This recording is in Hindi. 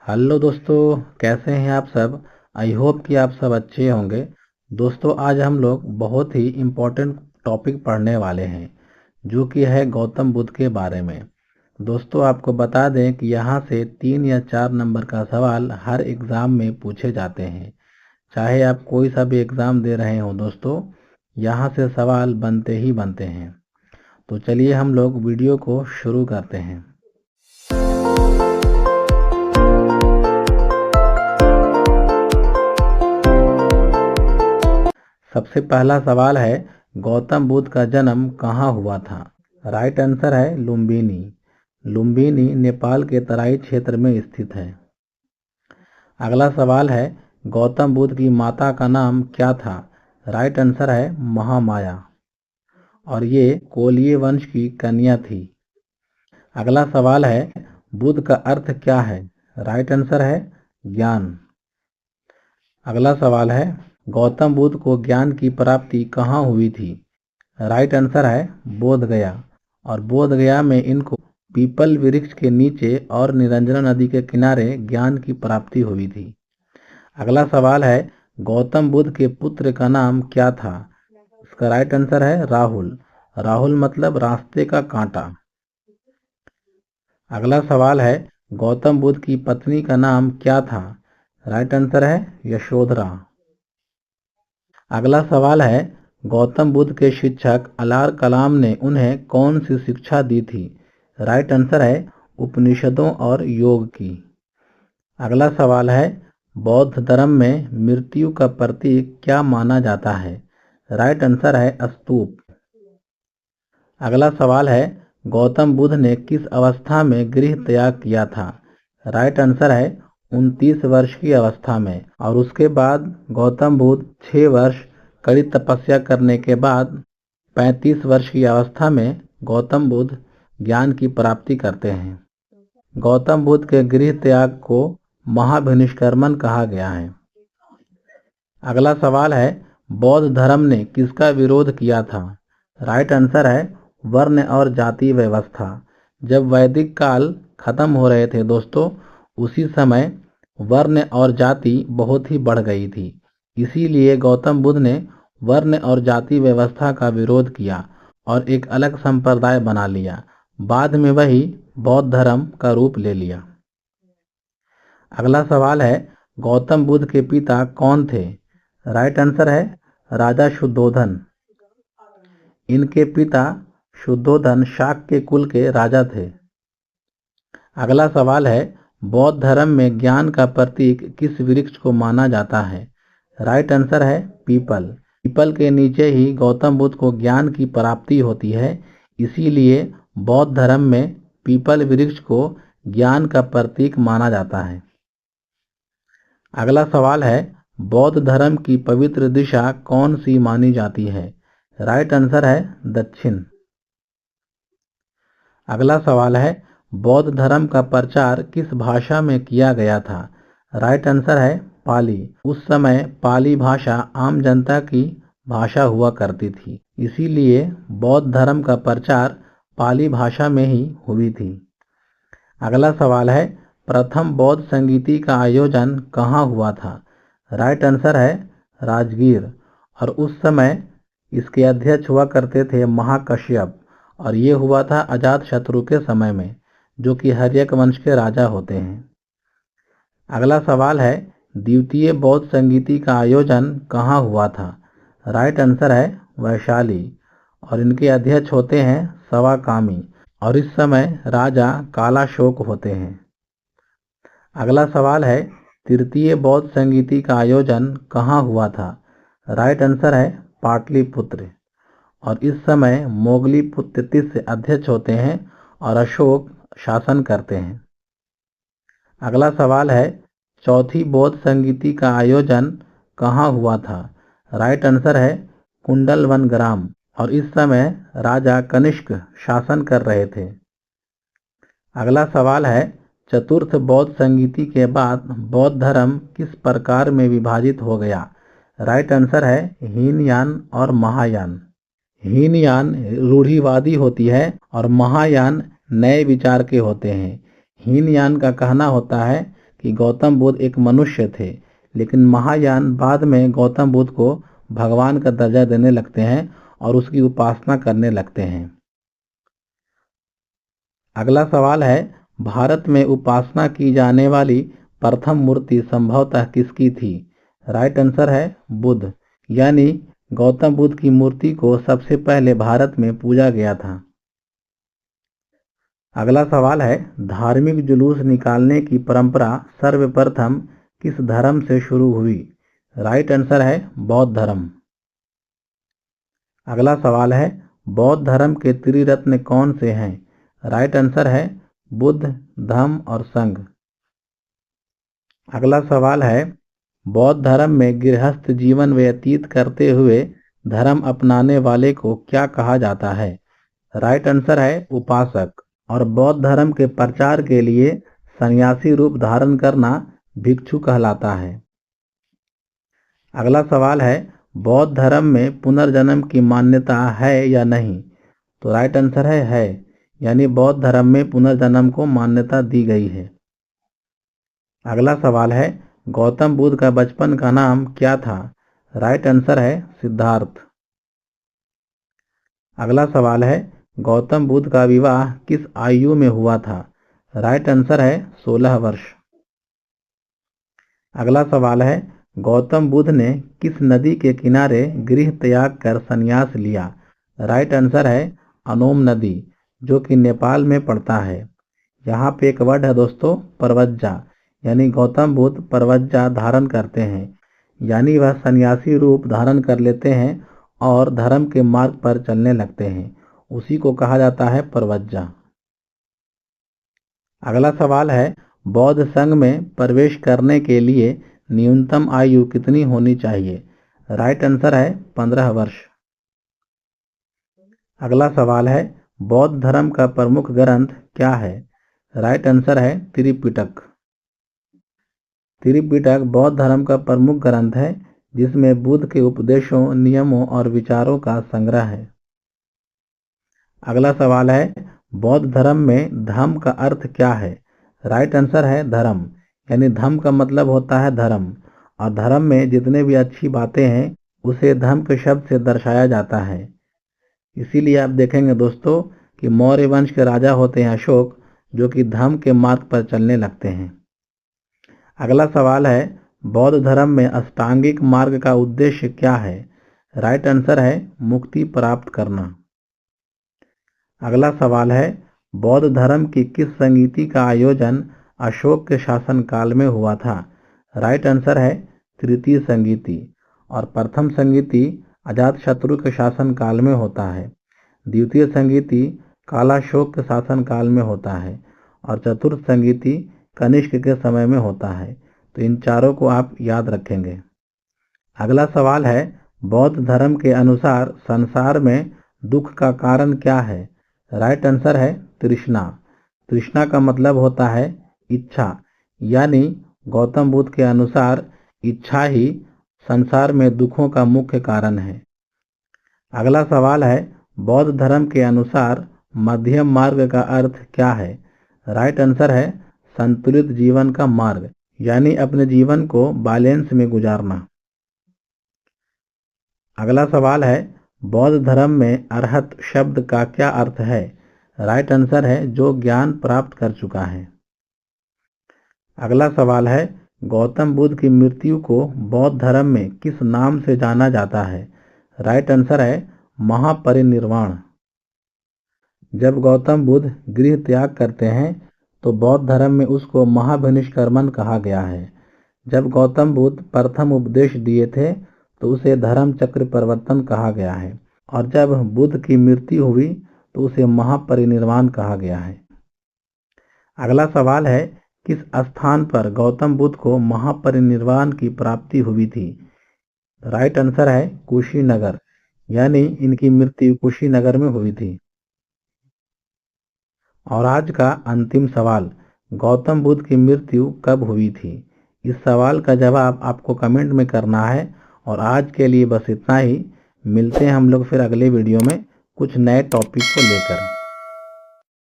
हेलो दोस्तों, कैसे हैं आप सब। आई होप कि आप सब अच्छे होंगे। दोस्तों, आज हम लोग बहुत ही इम्पोर्टेंट टॉपिक पढ़ने वाले हैं जो कि है गौतम बुद्ध के बारे में। दोस्तों, आपको बता दें कि यहाँ से 3 या 4 नंबर का सवाल हर एग्ज़ाम में पूछे जाते हैं। चाहे आप कोई सा भी एग्ज़ाम दे रहे हो दोस्तों, यहाँ से सवाल बनते ही बनते हैं। तो चलिए हम लोग वीडियो को शुरू करते हैं। सबसे पहला सवाल है, गौतम बुद्ध का जन्म कहाँ हुआ था। राइट आंसर है लुम्बिनी। लुम्बिनी नेपाल के तराई क्षेत्र में स्थित है। अगला सवाल है, गौतम बुद्ध की माता का नाम क्या था। राइट आंसर है महामाया और ये कोलिय वंश की कन्या थी। अगला सवाल है, बुद्ध का अर्थ क्या है। राइट आंसर है ज्ञान। अगला सवाल है, गौतम बुद्ध को ज्ञान की प्राप्ति कहाँ हुई थी। राइट आंसर है बोध गया और बोध गया में इनको पीपल वृक्ष के नीचे और निरंजना नदी के किनारे ज्ञान की प्राप्ति हुई थी। अगला सवाल है, गौतम बुद्ध के पुत्र का नाम क्या था। इसका राइट आंसर है राहुल। राहुल मतलब रास्ते का कांटा। अगला सवाल है, गौतम बुद्ध की पत्नी का नाम क्या था। राइट आंसर है यशोधरा। अगला सवाल है, गौतम बुद्ध के शिक्षक अलार कलाम ने उन्हें कौन सी शिक्षा दी थी। राइट आंसर है उपनिषदों और योग की। अगला सवाल है, बौद्ध धर्म में मृत्यु का प्रतीक क्या माना जाता है। राइट आंसर है स्तूप। अगला सवाल है, गौतम बुद्ध ने किस अवस्था में गृह त्याग किया था। राइट आंसर है 29 वर्ष की अवस्था में। और उसके बाद गौतम बुद्ध 6 वर्ष कड़ी तपस्या करने के बाद 35 वर्ष की अवस्था में गौतम बुद्ध ज्ञान की प्राप्ति करते हैं। गौतम बुद्ध के गृह त्याग को महाभिनिष्क्रमण कहा गया है। अगला सवाल है, बौद्ध धर्म ने किसका विरोध किया था। राइट आंसर है वर्ण और जाति व्यवस्था। जब वैदिक काल खत्म हो रहे थे दोस्तों, उसी समय वर्ण और जाति बहुत ही बढ़ गई थी। इसीलिए गौतम बुद्ध ने वर्ण और जाति व्यवस्था का विरोध किया और एक अलग संप्रदाय बना लिया। बाद में वही बौद्ध धर्म का रूप ले लिया। अगला सवाल है, गौतम बुद्ध के पिता कौन थे। राइट आंसर है राजा शुद्धोधन। इनके पिता शुद्धोधन शाक के कुल के राजा थे। अगला सवाल है, बौद्ध धर्म में ज्ञान का प्रतीक किस वृक्ष को माना जाता है। राइट आंसर है पीपल। पीपल के नीचे ही गौतम बुद्ध को ज्ञान की प्राप्ति होती है। इसीलिए बौद्ध धर्म में पीपल वृक्ष को ज्ञान का प्रतीक माना जाता है। अगला सवाल है, बौद्ध धर्म की पवित्र दिशा कौन सी मानी जाती है। राइट आंसर है दक्षिण। अगला सवाल है, बौद्ध धर्म का प्रचार किस भाषा में किया गया था। राइट आंसर है पाली। उस समय पाली भाषा आम जनता की भाषा हुआ करती थी। इसीलिए बौद्ध धर्म का प्रचार पाली भाषा में ही हुई थी। अगला सवाल है, प्रथम बौद्ध संगीति का आयोजन कहाँ हुआ था। राइट आंसर है राजगीर और उस समय इसके अध्यक्ष हुआ करते थे महाकश्यप और ये हुआ था अजातशत्रु के समय में, जो कि हर्यक वंश के राजा होते हैं। अगला सवाल है, द्वितीय बौद्ध संगीति का आयोजन कहाँ हुआ था। राइट आंसर है वैशाली और इनके अध्यक्ष होते हैं सवाकामी और इस समय राजा कालाशोक होते हैं। अगला सवाल है, तृतीय बौद्ध संगीति का आयोजन कहाँ हुआ था। राइट आंसर है पाटलिपुत्र और इस समय मोगलीपुत्र तिस्य अध्यक्ष होते हैं और अशोक शासन करते हैं। अगला सवाल है, चौथी बौद्ध संगीति का आयोजन कहाँ हुआ था। राइट आंसर है कुंडलवन ग्राम और इस समय राजा कनिष्क शासन कर रहे थे। अगला सवाल है, चतुर्थ बौद्ध संगीति के बाद बौद्ध धर्म किस प्रकार में विभाजित हो गया। राइट आंसर है हीनयान और महायान। हीनयान रूढ़िवादी होती है और महायान नए विचार के होते हैं। हीनयान का कहना होता है कि गौतम बुद्ध एक मनुष्य थे, लेकिन महायान बाद में गौतम बुद्ध को भगवान का दर्जा देने लगते हैं और उसकी उपासना करने लगते हैं। अगला सवाल है, भारत में उपासना की जाने वाली प्रथम मूर्ति संभवतः किसकी थी? राइट आंसर है बुद्ध, यानी गौतम बुद्ध की मूर्ति को सबसे पहले भारत में पूजा गया था। अगला सवाल है, धार्मिक जुलूस निकालने की परंपरा सर्वप्रथम किस धर्म से शुरू हुई? राइट आंसर है बौद्ध धर्म। अगला सवाल है, बौद्ध धर्म के त्रिरत्न कौन से हैं? राइट आंसर है बुद्ध, धम्म और संघ। अगला सवाल है, बौद्ध धर्म में गृहस्थ जीवन व्यतीत करते हुए धर्म अपनाने वाले को क्या कहा जाता है? राइट आंसर है उपासक। और बौद्ध धर्म के प्रचार के लिए सन्यासी रूप धारण करना भिक्षु कहलाता है। अगला सवाल है, बौद्ध धर्म में पुनर्जन्म की मान्यता है या नहीं? तो राइट आंसर है, यानी बौद्ध धर्म में पुनर्जन्म को मान्यता दी गई है। अगला सवाल है, गौतम बुद्ध का बचपन का नाम क्या था? राइट आंसर है सिद्धार्थ। अगला सवाल है, गौतम बुद्ध का विवाह किस आयु में हुआ था? राइट आंसर है 16 वर्ष। अगला सवाल है, गौतम बुद्ध ने किस नदी के किनारे गृह त्याग कर संन्यास लिया? राइट आंसर है अनोम नदी, जो कि नेपाल में पड़ता है। यहाँ पे एक वर्ड है दोस्तों, परवज्जा, यानी गौतम बुद्ध परवज्जा धारण करते हैं, यानी वह सन्यासी रूप धारण कर लेते हैं और धर्म के मार्ग पर चलने लगते हैं, उसी को कहा जाता है परवज्जा। अगला सवाल है, बौद्ध संघ में प्रवेश करने के लिए न्यूनतम आयु कितनी होनी चाहिए? राइट आंसर है 15 वर्ष। अगला सवाल है, बौद्ध धर्म का प्रमुख ग्रंथ क्या है? राइट आंसर है त्रिपिटक। त्रिपिटक बौद्ध धर्म का प्रमुख ग्रंथ है, जिसमें बुद्ध के उपदेशों, नियमों और विचारों का संग्रह है। अगला सवाल है, बौद्ध धर्म में धम्म का अर्थ क्या है? राइट आंसर है धर्म, यानी धम्म का मतलब होता है धर्म, और धर्म में जितने भी अच्छी बातें हैं उसे धम्म के शब्द से दर्शाया जाता है। इसीलिए आप देखेंगे दोस्तों कि मौर्य वंश के राजा होते हैं अशोक, जो कि धम्म के मार्ग पर चलने लगते हैं। अगला सवाल है, बौद्ध धर्म में अष्टांगिक मार्ग का उद्देश्य क्या है? राइट आंसर है मुक्ति प्राप्त करना। अगला सवाल है, बौद्ध धर्म की किस संगीति का आयोजन अशोक के शासनकाल में हुआ था? राइट आंसर है तृतीय संगीति, और प्रथम संगीति अजातशत्रु के शासनकाल में होता है, द्वितीय संगीति कालाशोक के शासनकाल में होता है, और चतुर्थ संगीति कनिष्क के समय में होता है। तो इन चारों को आप याद रखेंगे। अगला सवाल है, बौद्ध धर्म के अनुसार संसार में दुख का कारण क्या है? राइट आंसर है तृष्णा। तृष्णा का मतलब होता है इच्छा, यानी गौतम बुद्ध के अनुसार इच्छा ही संसार में दुखों का मुख्य कारण है। अगला सवाल है, बौद्ध धर्म के अनुसार मध्यम मार्ग का अर्थ क्या है? राइट आंसर है संतुलित जीवन का मार्ग, यानी अपने जीवन को बैलेंस में गुजारना। अगला सवाल है, बौद्ध धर्म में अरहत शब्द का क्या अर्थ है? राइट आंसर है जो ज्ञान प्राप्त कर चुका है। अगला सवाल है, गौतम बुद्ध की मृत्यु को बौद्ध धर्म में किस नाम से जाना जाता है? राइट आंसर है महापरिनिर्वाण। जब गौतम बुद्ध गृह त्याग करते हैं तो बौद्ध धर्म में उसको महाभिनिष्क्रमण कहा गया है। जब गौतम बुद्ध प्रथम उपदेश दिए थे तो उसे धर्म चक्र परिवर्तन कहा गया है, और जब बुद्ध की मृत्यु हुई तो उसे महापरिनिर्वाण कहा गया है। अगला सवाल है, किस स्थान पर गौतम बुद्ध को महापरिनिर्वाण की प्राप्ति हुई थी? राइट आंसर है कुशीनगर, यानी इनकी मृत्यु कुशीनगर में हुई थी। और आज का अंतिम सवाल, गौतम बुद्ध की मृत्यु कब हुई थी? इस सवाल का जवाब आपको कमेंट में करना है। और आज के लिए बस इतना ही। मिलते हैं हम लोग फिर अगले वीडियो में कुछ नए टॉपिक को लेकर।